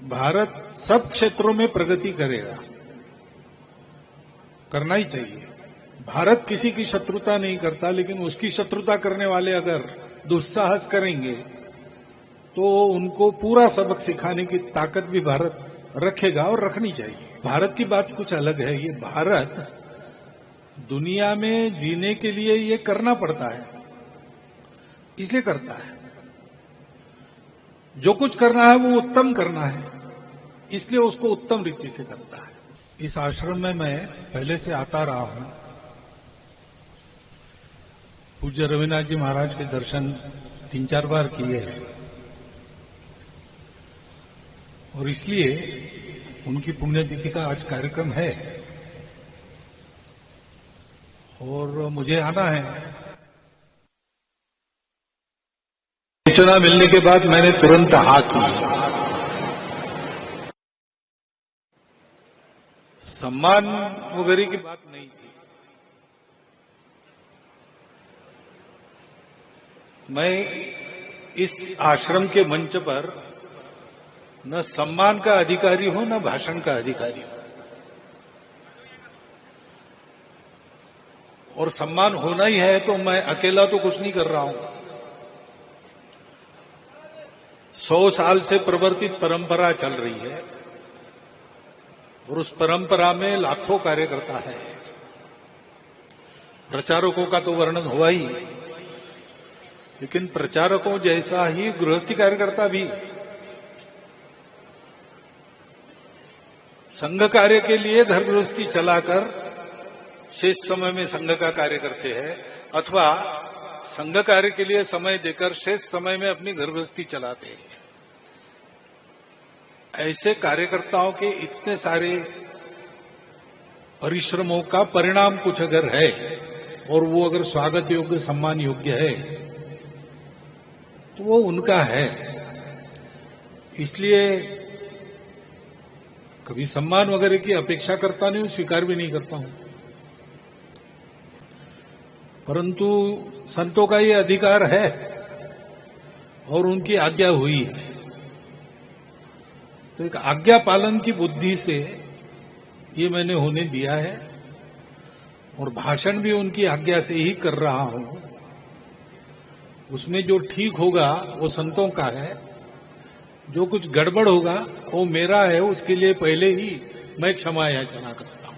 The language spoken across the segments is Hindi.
भारत सब क्षेत्रों में प्रगति करेगा, करना ही चाहिए। भारत किसी की शत्रुता नहीं करता, लेकिन उसकी शत्रुता करने वाले अगर दुस्साहस करेंगे तो उनको पूरा सबक सिखाने की ताकत भी भारत रखेगा और रखनी चाहिए। भारत की बात कुछ अलग है। ये भारत दुनिया में जीने के लिए ये करना पड़ता है, इसलिए करता है। जो कुछ करना है वो उत्तम करना है, इसलिए उसको उत्तम रीति से करता है। इस आश्रम में मैं पहले से आता रहा हूं। पूज्य रविनाथ जी महाराज के दर्शन 3-4 बार किए हैं और इसलिए उनकी पुण्यतिथि का आज कार्यक्रम है और मुझे आना है। सूचना मिलने के बाद मैंने तुरंत हाँ की। सम्मान वगैरह की बात नहीं थी। मैं इस आश्रम के मंच पर न सम्मान का अधिकारी हूं न भाषण का अधिकारी हूं, और सम्मान होना ही है तो मैं अकेला तो कुछ नहीं कर रहा हूं। 100 साल से प्रवर्तित परंपरा चल रही है और उस परंपरा में लाखों कार्यकर्ता है। प्रचारकों का तो वर्णन हुआ ही, लेकिन प्रचारकों जैसा ही गृहस्थी कार्यकर्ता भी संघ कार्य के लिए घर गृहस्थी चलाकर शेष समय में संघ का कार्य करते हैं, अथवा संघ कार्य के लिए समय देकर शेष समय में अपनी घर गृहस्थी चलाते हैं। ऐसे कार्यकर्ताओं के इतने सारे परिश्रमों का परिणाम कुछ अगर है और वो अगर स्वागत योग्य सम्मान योग्य है तो वो उनका है। इसलिए कभी सम्मान वगैरह की अपेक्षा करता नहीं हूं, स्वीकार भी नहीं करता हूं, परंतु संतों का ये अधिकार है और उनकी आज्ञा हुई है, तो एक आज्ञा पालन की बुद्धि से ये मैंने होने दिया है और भाषण भी उनकी आज्ञा से ही कर रहा हूं। उसमें जो ठीक होगा वो संतों का है, जो कुछ गड़बड़ होगा वो मेरा है, उसके लिए पहले ही मैं क्षमा याचना करता हूं।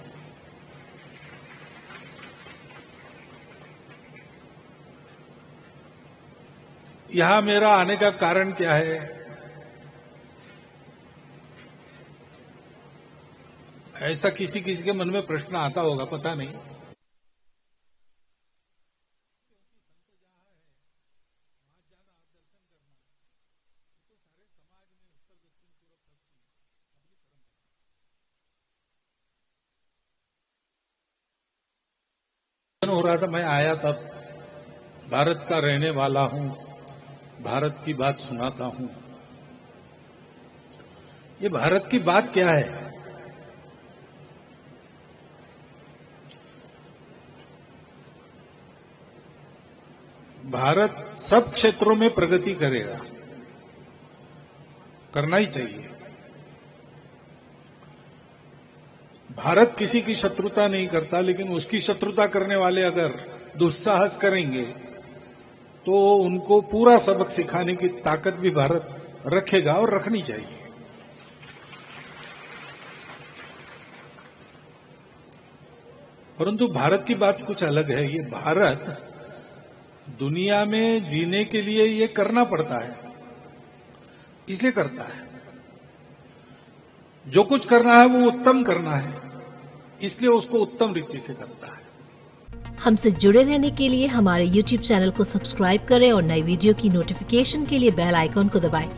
यहां मेरा आने का कारण क्या है? ऐसा किसी किसी के मन में प्रश्न आता होगा, पता नहीं। हो रहा था, मैं आया तब। भारत का रहने वाला हूं, भारत की बात सुनाता हूं। ये भारत की बात क्या है? भारत सब क्षेत्रों में प्रगति करेगा, करना ही चाहिए। भारत किसी की शत्रुता नहीं करता, लेकिन उसकी शत्रुता करने वाले अगर दुस्साहस करेंगे तो उनको पूरा सबक सिखाने की ताकत भी भारत रखेगा और रखनी चाहिए। परंतु भारत की बात कुछ अलग है। ये भारत दुनिया में जीने के लिए ये करना पड़ता है, इसलिए करता है। जो कुछ करना है वो उत्तम करना है, इसलिए उसको उत्तम रीति से करता है। हमसे जुड़े रहने के लिए हमारे YouTube चैनल को सब्सक्राइब करें और नई वीडियो की नोटिफिकेशन के लिए बेल आइकॉन को दबाएं।